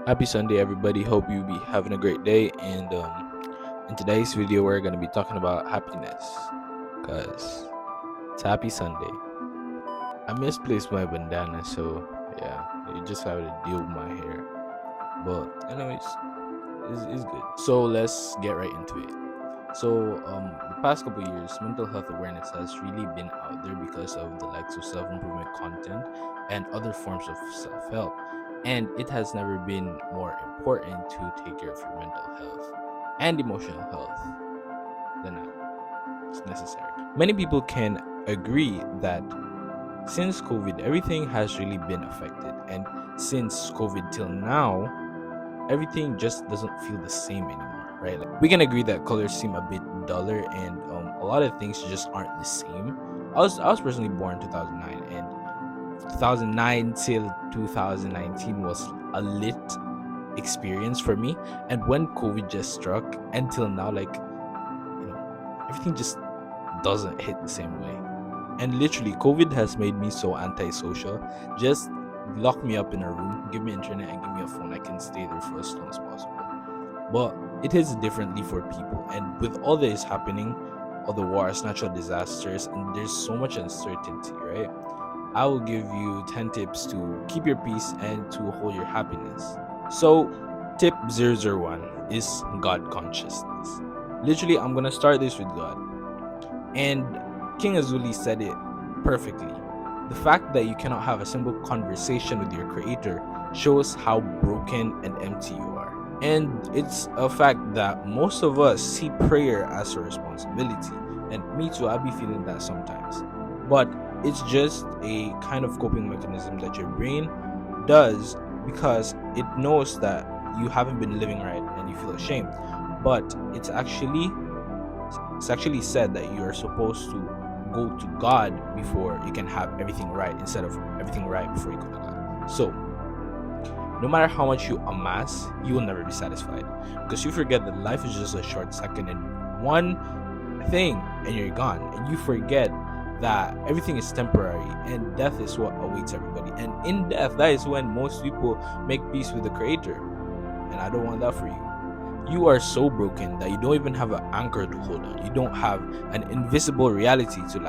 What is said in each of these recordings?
Happy Sunday, everybody. Hope you be having a great day. And in today's video, we're gonna be talking about happiness, cause it's Happy Sunday. I misplaced my bandana, so yeah, you just have to deal with my hair. But anyways, it's good. So let's get right into it. So the past couple years, mental health awareness has really been out there because of the likes of self-improvement content and other forms of self-help. And it has never been more important to take care of your mental health and emotional health than now. It's necessary. Many people can agree that since COVID, everything has really been affected. And since COVID till now, everything just doesn't feel the same anymore, right? Like, we can agree that colors seem a bit duller, and a lot of things just aren't the same. I was personally born in 2009, and 2009 till 2019 was a lit experience for me. And when COVID just struck, until now, like, everything just doesn't hit the same way. And literally, COVID has made me so antisocial. Just lock me up in a room, give me internet, and give me a phone. I can stay there for as long as possible. But it is differently for people. And with all this happening, all the wars, natural disasters, and there's so much uncertainty, right? I will give you 10 tips to keep your peace and to hold your happiness. So, tip 001 is God consciousness. Literally, I'm going to start this with God. And King Azuli said it perfectly. The fact that you cannot have a simple conversation with your creator shows how broken and empty you are. And it's a fact that most of us see prayer as a responsibility. And me too, I be feeling that sometimes. But it's just a kind of coping mechanism that your brain does because it knows that you haven't been living right and you feel ashamed. But it's actually said that you are supposed to go to God before you can have everything right, instead of everything right before you go to God. So no matter how much you amass, you will never be satisfied, because you forget that life is just a short second, and one thing and you're gone, and you forget that everything is temporary and death is what awaits everybody. And in death, that is when most people make peace with the creator, and I don't want that for you. You are so broken that you don't even have an anchor to hold on. You don't have an invisible reality to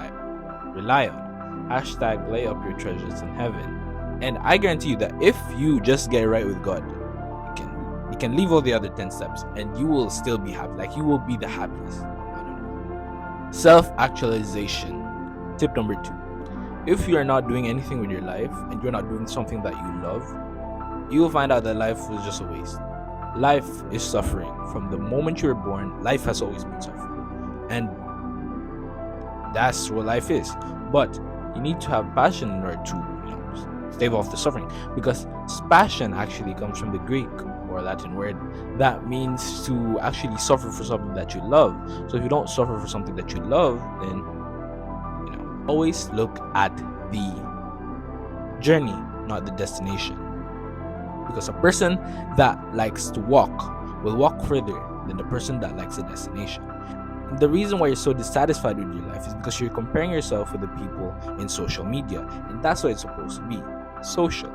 rely on. Hashtag lay up your treasures in heaven. And I guarantee you that if you just get right with God, you can leave all the other 10 steps and you will still be happy. Like, you will be the happiest. I don't know. Self-actualization. Tip number 2. If you are not doing anything with your life and you're not doing something that you love, you will find out that life was just a waste. Life is suffering. From the moment you were born, life has always been suffering. And that's what life is. But you need to have passion in order to stave off the suffering. Because passion actually comes from the Greek or Latin word that means to actually suffer for something that you love. So if you don't suffer for something that you love, then always look at the journey, not the destination. Because a person that likes to walk will walk further than the person that likes a destination. And the reason why you're so dissatisfied with your life is because you're comparing yourself with the people in social media, and that's what it's supposed to be, social.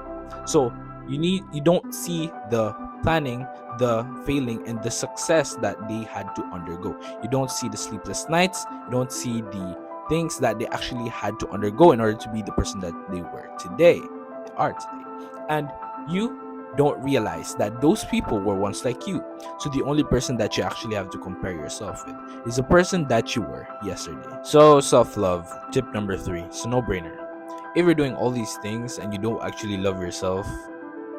So you don't see the planning, the failing, and the success that they had to undergo. You don't see the sleepless nights. You don't see the things that they actually had to undergo in order to be the person that they are today. And you don't realize that those people were once like you. So the only person that you actually have to compare yourself with is the person that you were yesterday. So self-love, tip number 3, it's a no-brainer. If you're doing all these things and you don't actually love yourself,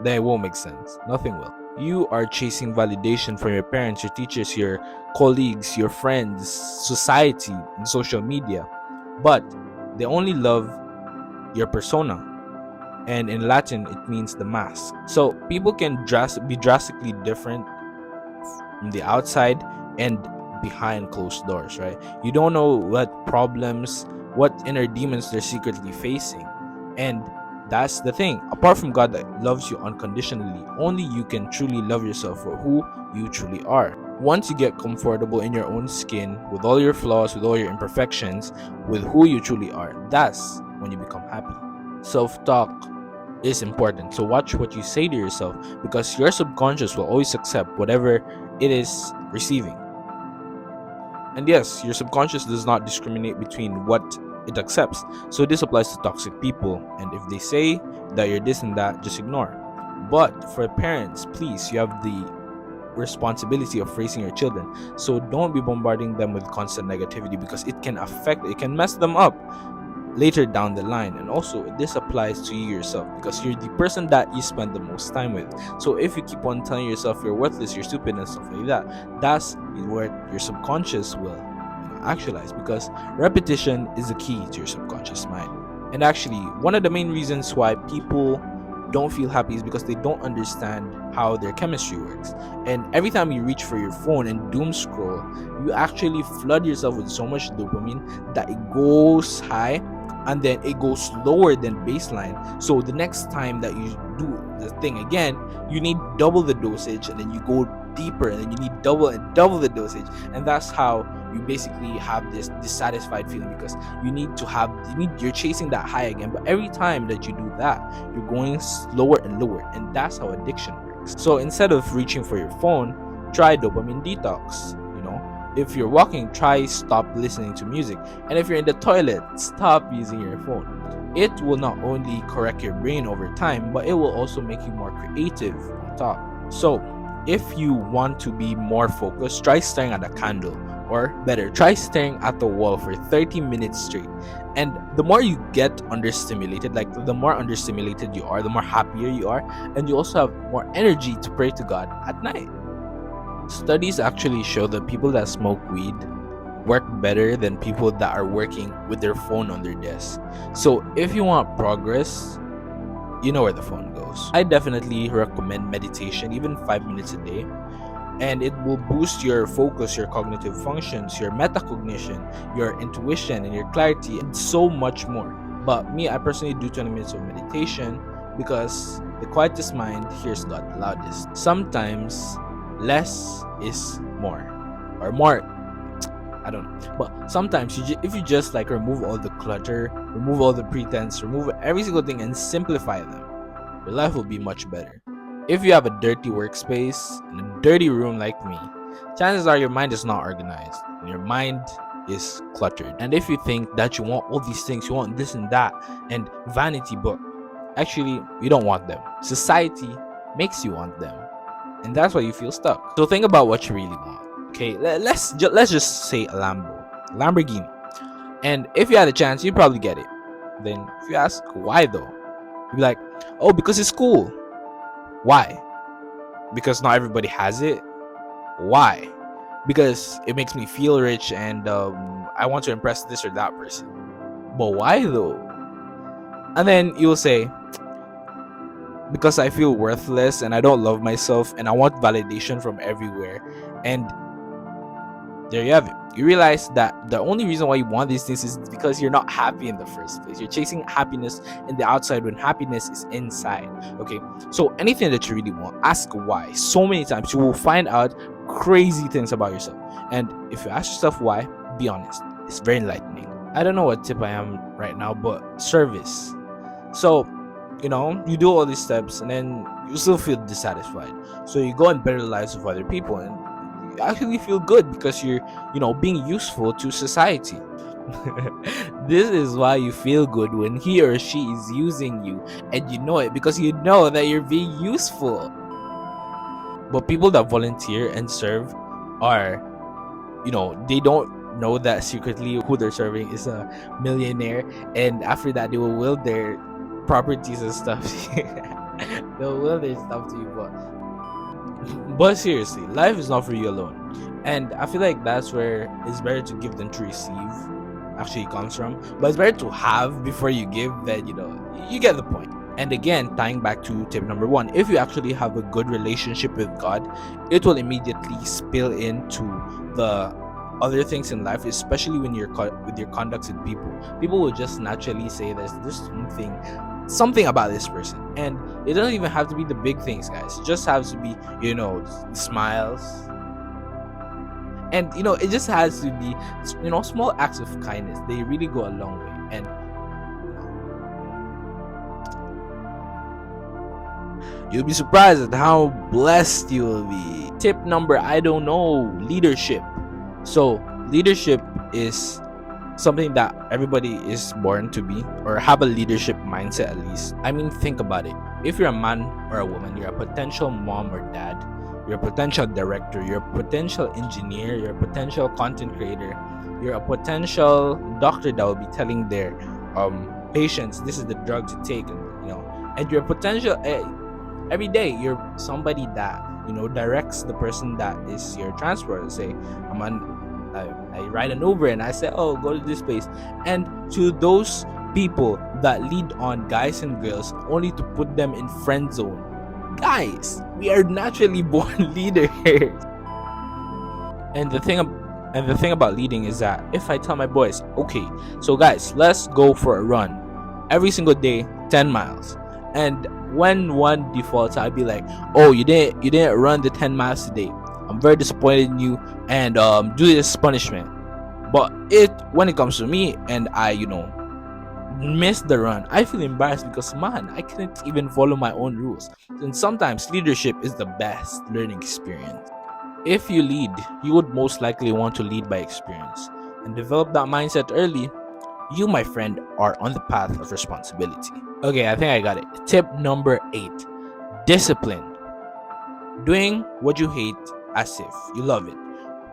then it won't make sense. Nothing will. You are chasing validation from your parents, your teachers, your colleagues, your friends, society, and social media. But they only love your persona. And in Latin, it means the mask. So people can be drastically different from the outside and behind closed doors, right? You don't know what problems, what inner demons they're secretly facing. And that's the thing. Apart from God that loves you unconditionally, only you can truly love yourself for who you truly are. Once you get comfortable in your own skin, with all your flaws, with all your imperfections, with who you truly are, that's when you become happy. Self-talk is important. So watch what you say to yourself, because your subconscious will always accept whatever it is receiving. And yes, your subconscious does not discriminate between what it accepts. So this applies to toxic people. And if they say that you're this and that, just ignore. But for parents, please, you have the responsibility of raising your children. So don't be bombarding them with constant negativity, because it can mess them up later down the line. And also, this applies to you yourself, because you're the person that you spend the most time with. So if you keep on telling yourself you're worthless, you're stupid, and stuff like that, that's what your subconscious will actualize, because repetition is the key to your subconscious mind. And actually, one of the main reasons why people don't feel happy is because they don't understand how their chemistry works. And every time you reach for your phone and doom scroll, you actually flood yourself with so much dopamine that it goes high and then it goes lower than baseline. So the next time that you do the thing again, you need double the dosage, and then you go deeper, and then you need double the dosage. And that's how you basically have this dissatisfied feeling, because you're chasing that high again. But every time that you do that, you're going slower and lower, and that's how addiction works. So instead of reaching for your phone, try dopamine detox. If you're walking, try stop listening to music. And if you're in the toilet, stop using your phone. It will not only correct your brain over time, but it will also make you more creative on top. So if you want to be more focused, try staring at a candle, or better, try staring at the wall for 30 minutes straight. And the more you get understimulated, like the more understimulated you are, the more happier you are, and you also have more energy to pray to God at night. Studies actually show that people that smoke weed work better than people that are working with their phone on their desk. So if you want progress, you know where the phone goes. I definitely recommend meditation, even 5 minutes a day, and it will boost your focus, your cognitive functions, your metacognition, your intuition, and your clarity, and so much more. But me, I personally do 20 minutes of meditation, because the quietest mind hears God the loudest. Sometimes less is more, or more, I don't know. But sometimes if you just like remove all the clutter, remove all the pretense, remove every single thing, and simplify them, your life will be much better. If you have a dirty workspace and a dirty room like me, chances are your mind is not organized and your mind is cluttered. And if you think that you want all these things, you want this and that, and vanity, but actually you don't want them. Society makes you want them, and that's why you feel stuck. So think about what you really want. Okay, let's just say a Lamborghini. And if you had a chance, you'd probably get it. Then if you ask why though, you'd be like, oh, because it's cool. Why? Because not everybody has it. Why? Because it makes me feel rich, and I want to impress this or that person. But why though? And then you'll say, because I feel worthless and I don't love myself and I want validation from everywhere. And there you have it. You realize that the only reason why you want these things is because you're not happy in the first place. You're chasing happiness in the outside when happiness is inside. Okay, so anything that you really want, ask why. So many times you will find out crazy things about yourself. And if you ask yourself why, be honest. It's very enlightening. I don't know what tip I am right now, but service. So you do all these steps and then you still feel dissatisfied. So you go and better the lives of other people, and you actually feel good because you're being useful to society. This is why you feel good when he or she is using you, and you know it because you know that you're being useful. But people that volunteer and serve are, they don't know that secretly who they're serving is a millionaire, and after that they will will their properties and stuff. They'll will their stuff to you, but seriously, life is not for you alone, and I feel like that's where it's better to give than to receive actually comes from. But it's better to have before you give. That you get the point. And again, tying back to tip number 1, if you actually have a good relationship with God, it will immediately spill into the other things in life, especially when you're with your conducts with people will just naturally say there's something about this person. And it doesn't even have to be the big things, guys. It just has to be smiles, and it just has to be small acts of kindness. They really go a long way. And You'll be surprised at how blessed you will be. Tip number, I don't know, leadership. So leadership is something that everybody is born to be, or have a leadership mindset at least. I mean, think about it. If you're a man or a woman, you're a potential mom or dad, you're a potential director, you're a potential engineer, you're a potential content creator, you're a potential doctor that will be telling their patients this is the drug to take, and you're a potential every day you're somebody that directs the person that is your transporter. Say I ride an Uber and I say, oh, go to this place, and to those people that lead on guys and girls only to put them in friend zone. Guys, we are naturally born leaders. And the thing about leading is that if I tell my boys, okay, so guys, let's go for a run every single day, 10 miles, and when one defaults, I'd be like, oh, you didn't run the 10 miles today, I'm very disappointed in you, and do this punishment. But when it comes to me and I miss the run, I feel embarrassed because, man, I couldn't even follow my own rules. And sometimes leadership is the best learning experience. If you lead, you would most likely want to lead by experience and develop that mindset early. You, my friend, are on the path of responsibility. Okay, I think I got it. Tip number 8, discipline. Doing what you hate as if you love it.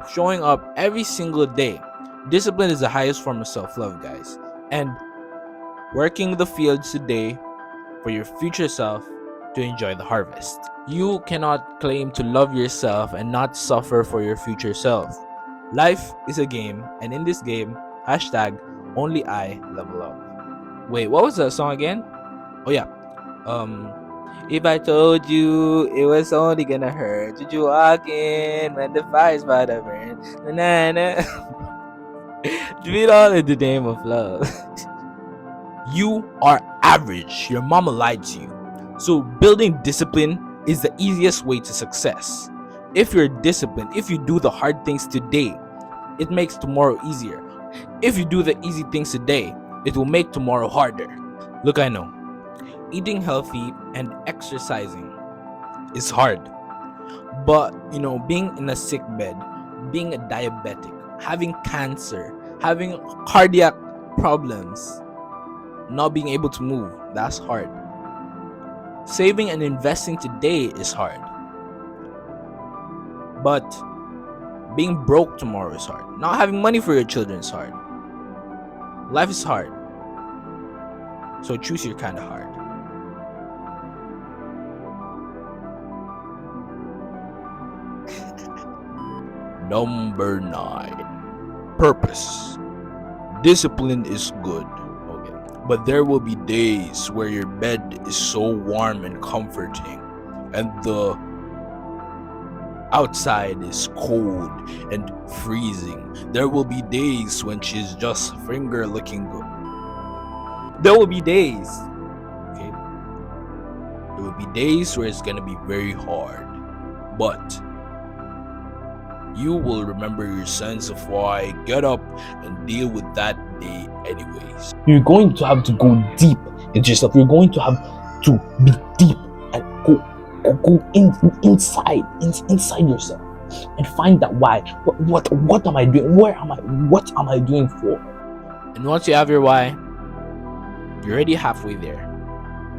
Showing up every single day. Discipline is the highest form of self-love, guys. And working the fields today for your future self to enjoy the harvest. You cannot claim to love yourself and not suffer for your future self. Life is a game, and in this game, #only I level up. Wait, what was that song again? Oh yeah. If I told you it was only gonna hurt, would you walk in when the fire's about to burn? Na-na-na. Do it all in the name of love. You are average. Your mama lied to you. So building discipline is the easiest way to success. If you're disciplined, if you do the hard things today, it makes tomorrow easier. If you do the easy things today, it will make tomorrow harder. Look, I know. Eating healthy and exercising is hard. But, being in a sick bed, being a diabetic, having cancer, having cardiac problems, not being able to move, that's hard. Saving and investing today is hard. But being broke tomorrow is hard. Not having money for your children is hard. Life is hard. So choose your kind of hard. Number 9. Purpose. Discipline is good. Okay. But there will be days where your bed is so warm and comforting, and the outside is cold and freezing. There will be days when she's just finger looking good. There will be days, okay? There will be days where it's gonna be very hard, but you will remember your sense of why, get up and deal with that day anyways. You're going to have to go deep into yourself. You're going to have to be deep and go inside yourself and find that why. What am I doing? What am I doing for? And once you have your why, you're already halfway there.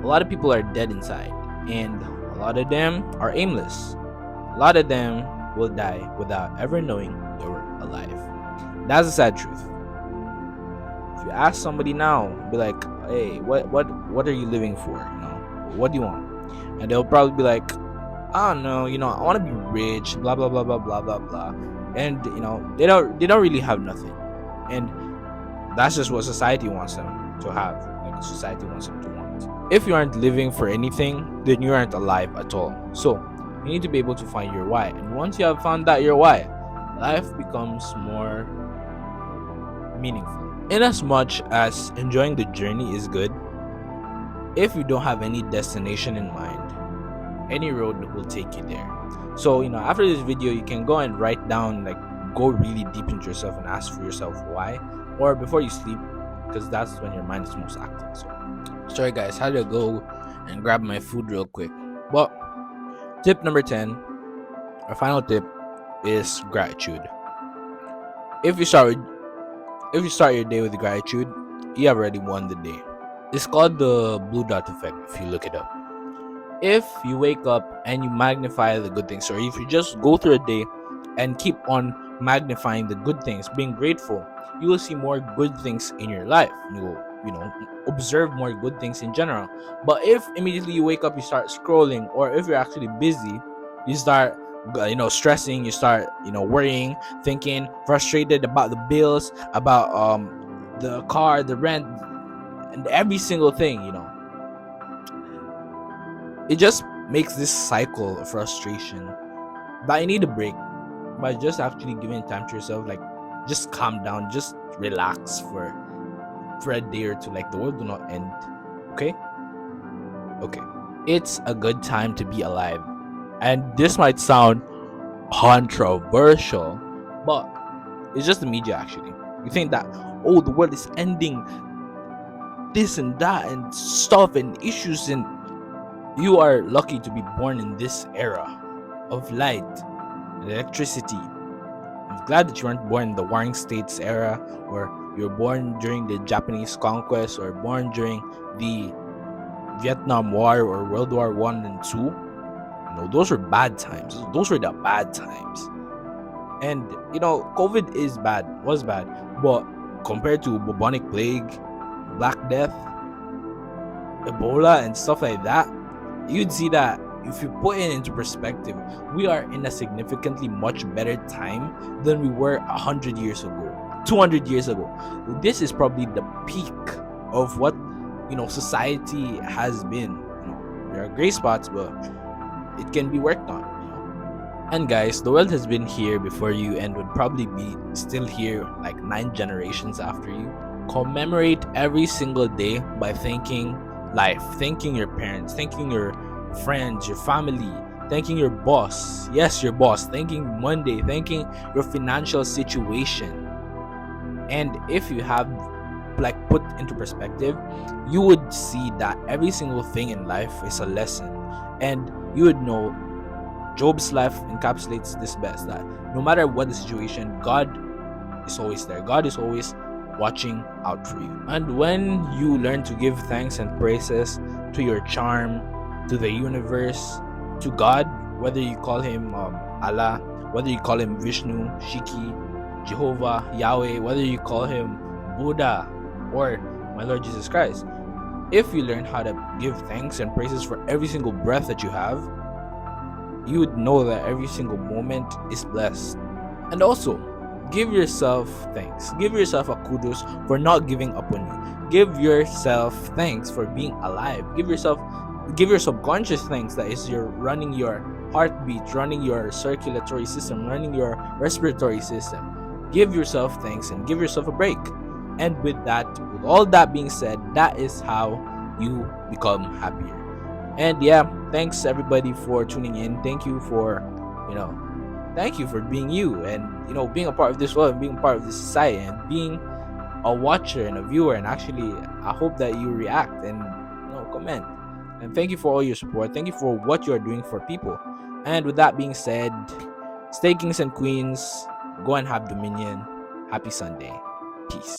A lot of people are dead inside, and a lot of them are aimless. A lot of them will die without ever knowing they were alive. That's the sad truth. If you ask somebody now, be like, hey, what are you living for? What do you want? And they'll probably be like, I don't know, I want to be rich, blah blah blah blah blah blah blah. And they don't really have nothing. And that's just what society wants them to have. Like society wants them to want. If you aren't living for anything, then you aren't alive at all. So you need to be able to find your why. And once you have found out your why, life becomes more meaningful. In as much as enjoying the journey is good, if you don't have any destination in mind, any road will take you there. So, after this video, you can go and write down, go really deep into yourself and ask for yourself why, or before you sleep, because that's when your mind is most active. So, sorry guys, had to go and grab my food real quick. Well, tip number 10, our final tip, is gratitude. If you start with, if you start your day with gratitude, you have already won the day. It's called the blue dot effect if you look it up. If you wake up and you magnify the good things, or if you just go through a day and keep on magnifying the good things, being grateful, you will see more good things in your life. You will, observe more good things in general. But if immediately you wake up, you start scrolling, or if you're actually busy, you start stressing, you start worrying, thinking, frustrated about the bills, about the car, the rent, and every single thing, it just makes this cycle of frustration that I need a break by just actually giving time to yourself. Like, just calm down, just relax for a day or two. Like, the world will not end. Okay. It's a good time to be alive, and this might sound controversial, but it's just the media. Actually, you think that, oh, the world is ending, this and that and stuff and issues, and you are lucky to be born in this era of light and electricity. I'm glad that you weren't born in the Warring States era, or you were born during the Japanese conquest, or born during the Vietnam War or World War One and Two. Those were bad times. Those were the bad times. And COVID was bad, but compared to bubonic plague, Black Death, Ebola, and stuff like that, you'd see that if you put it into perspective, we are in a significantly much better time than we were 100 years ago, 200 years ago. This is probably the peak of what society has been. There are gray spots, but it can be worked on. And guys, the world has been here before you and would probably be still here like 9 generations after you. Commemorate every single day by thanking life, thanking your parents, thanking your friends, your family, thanking your boss. Yes, your boss. Thanking Monday, thanking your financial situation. And if you have put into perspective, you would see that every single thing in life is a lesson, and you would know Job's life encapsulates this best, that no matter what the situation, God is always there. God is always watching out for you. And when you learn to give thanks and praises to your charm, to the universe, to God, whether you call him Allah, whether you call him Vishnu, Shiki, Jehovah, Yahweh, whether you call him Buddha or my Lord Jesus Christ, if you learn how to give thanks and praises for every single breath that you have, you would know that every single moment is blessed. And also, give yourself thanks. Give yourself a kudos for not giving up on you. Give yourself thanks for being alive. Give your subconscious thanks that is running your heartbeat, running your circulatory system, running your respiratory system. Give yourself thanks and give yourself a break. And with all that being said, that is how you become happier. And yeah, thanks everybody for tuning in. Thank you for being you, and being a part of this world, and being a part of this society, and being a watcher and a viewer. And actually, I hope that you react and comment. And thank you for all your support. Thank you for what you are doing for people. And with that being said, stay kings and queens. Go and have dominion. Happy Sunday. Peace.